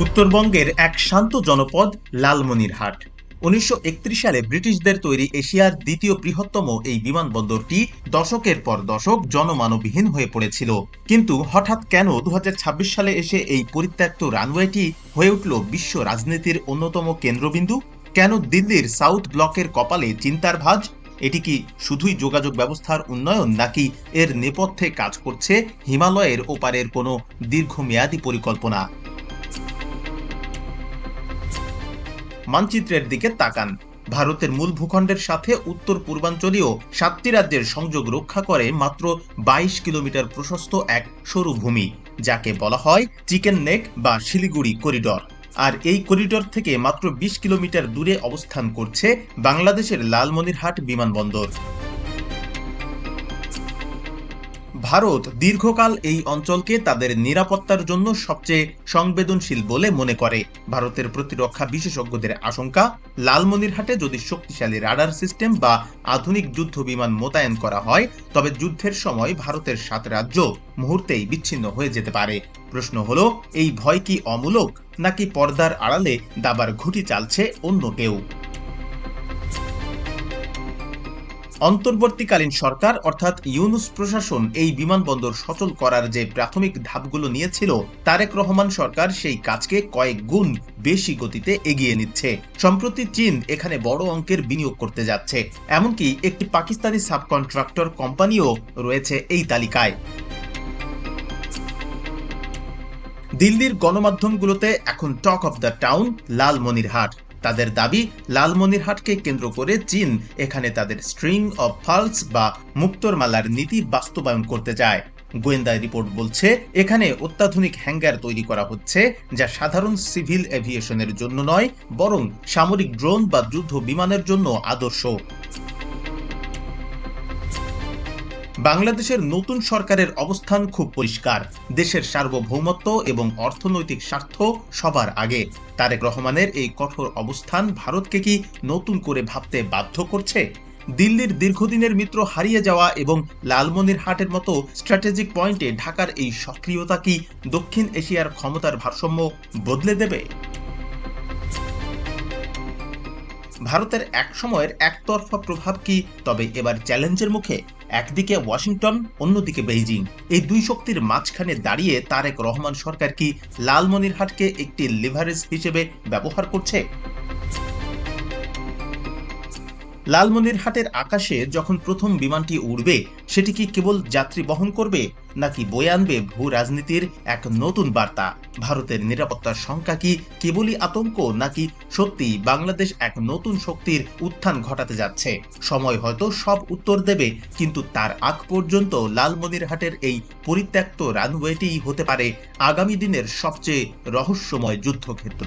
উত্তরবঙ্গের এক শান্ত জনপদ লালমনিরহাট। ১৯৩১ সালে ব্রিটিশদের তৈরি এশিয়ার দ্বিতীয় বৃহত্তম এই বিমানবন্দরটি দশকের পর দশক জনমানবহীন হয়ে পড়েছিল। কিন্তু হঠাৎ কেন ২০২৬ সালে এসে এই পরিত্যক্ত রানওয়েটি হয়ে উঠল বিশ্ব রাজনীতির অন্যতম কেন্দ্রবিন্দু? কেন দিল্লির সাউথ ব্লকের কপালে চিন্তার ভাঁজ? এটি কি শুধুই যোগাযোগ ব্যবস্থার উন্নয়ন, নাকি এর নেপথ্যে কাজ করছে হিমালয়ের ওপারের কোনো দীর্ঘমেয়াদী পরিকল্পনা? মানচিত্রের দিকে তাকান। ভারতের মূল ভূখণ্ডের সাথে উত্তর পূর্বাঞ্চলীয় ৭টি রাজ্যের সংযোগ রক্ষা করে মাত্র ২২ কিলোমিটার প্রশস্ত এক সরু ভূমি, যাকে বলা হয় চিকেন নেক বা শিলিগুড়ি করিডর। আর এই করিডর থেকে মাত্র ২০ কিলোমিটার দূরে অবস্থান করছে বাংলাদেশের লালমনিরহাট বিমানবন্দর। ভারত দীর্ঘকাল এই অঞ্চলকে তাদের নিরাপত্তার জন্য সবচেয়ে সংবেদনশীল বলে মনে করে। ভারতের প্রতিরক্ষা বিশেষজ্ঞদের আশঙ্কা, লালমনিরহাটে যদি শক্তিশালী রাডার সিস্টেম বা আধুনিক যুদ্ধ বিমান মোতায়েন করা হয়, তবে যুদ্ধের সময় ভারতের ৭ রাজ্য মুহূর্তেই বিচ্ছিন্ন হয়ে যেতে পারে। প্রশ্ন হলো, এই ভয় কি অমূলক, নাকি পর্দার আড়ালে দাবার ঘুঁটি চালছে অন্য কেউ? অন্তর্বর্তীকালীন সরকার অর্থাৎ ইউনূস প্রশাসন এই বিমানবন্দর সচল করার যে প্রাথমিক ধাপগুলো নিয়েছিল, তারেক রহমান সরকার সেই কাজকে কয়েক গুণ বেশি গতিতে এগিয়ে নিচ্ছে। সম্প্রতি চীন এখানে বড় অঙ্কের বিনিয়োগ করতে যাচ্ছে, এমনকি একটি পাকিস্তানি সাবকন্ট্রাক্টর কোম্পানিও রয়েছে এই তালিকায়। দিল্লির গণমাধ্যমগুলোতে এখন talk of the town Lalmonirhat. তাদের দাবি, লালমনিরহাটকে কেন্দ্র করে চীন এখানে তাদের স্ট্রিং অব পার্লস বা মুক্তোরমালার নীতি বাস্তবায়ন করতে চায়। গোয়েন্দা রিপোর্ট বলছে, এখানে অত্যাধুনিক হ্যাঙ্গার তৈরি করা হচ্ছে, যা সাধারণ সিভিল এভিয়েশনের জন্য নয়, বরং সামরিক ড্রোন বা যুদ্ধ বিমানের জন্য আদর্শ। বাংলাদেশের নতুন সরকারের অবস্থান খুব পরিষ্কার। দেশের সার্বভৌমত্ব এবং অর্থনৈতিক স্বার্থ সবার আগে। তারেক রহমানের এই কঠোর অবস্থান ভারতকে কি নতুন করে ভাবতে বাধ্য করছে? দিল্লির দীর্ঘদিনের মিত্র হারিয়ে যাওয়া এবং লালমনিরহাটের মতো স্ট্র্যাটেজিক পয়েন্টে ঢাকার এই সক্রিয়তা কি দক্ষিণ এশিয়ার ক্ষমতার ভারসাম্য বদলে দেবে? ভারতের একসময়ের একতরফা প্রভাব কি তবে এবার চ্যালেঞ্জের মুখে? একদিকে ওয়াশিংটন, অন্যদিকে বেইজিং। এই দুই শক্তির মাঝখানে দাঁড়িয়ে তারেক রহমান সরকার কি লালমনিরহাটকে একটি লিভারেজ হিসেবে ব্যবহার করছে? লালমনিরহাটের আকাশে যখন প্রথম বিমানটি উড়বে, সেটি কি কেবল যাত্রী বহন করবে, নাকি বয়ে আনবে ভূ রাজনীতির এক নতুন বার্তা? ভারতের নিরাপত্তার শঙ্কা কি কেবলই আতঙ্ক, নাকি সত্যি বাংলাদেশ এক নতুন শক্তির উত্থান ঘটাতে যাচ্ছে? সময় হয়তো সব উত্তর দেবে, কিন্তু তার আগ পর্যন্ত লালমনিরহাটের এই পরিত্যক্ত রানওয়েটিই হতে পারে আগামী দিনের সবচেয়ে রহস্যময় যুদ্ধক্ষেত্র।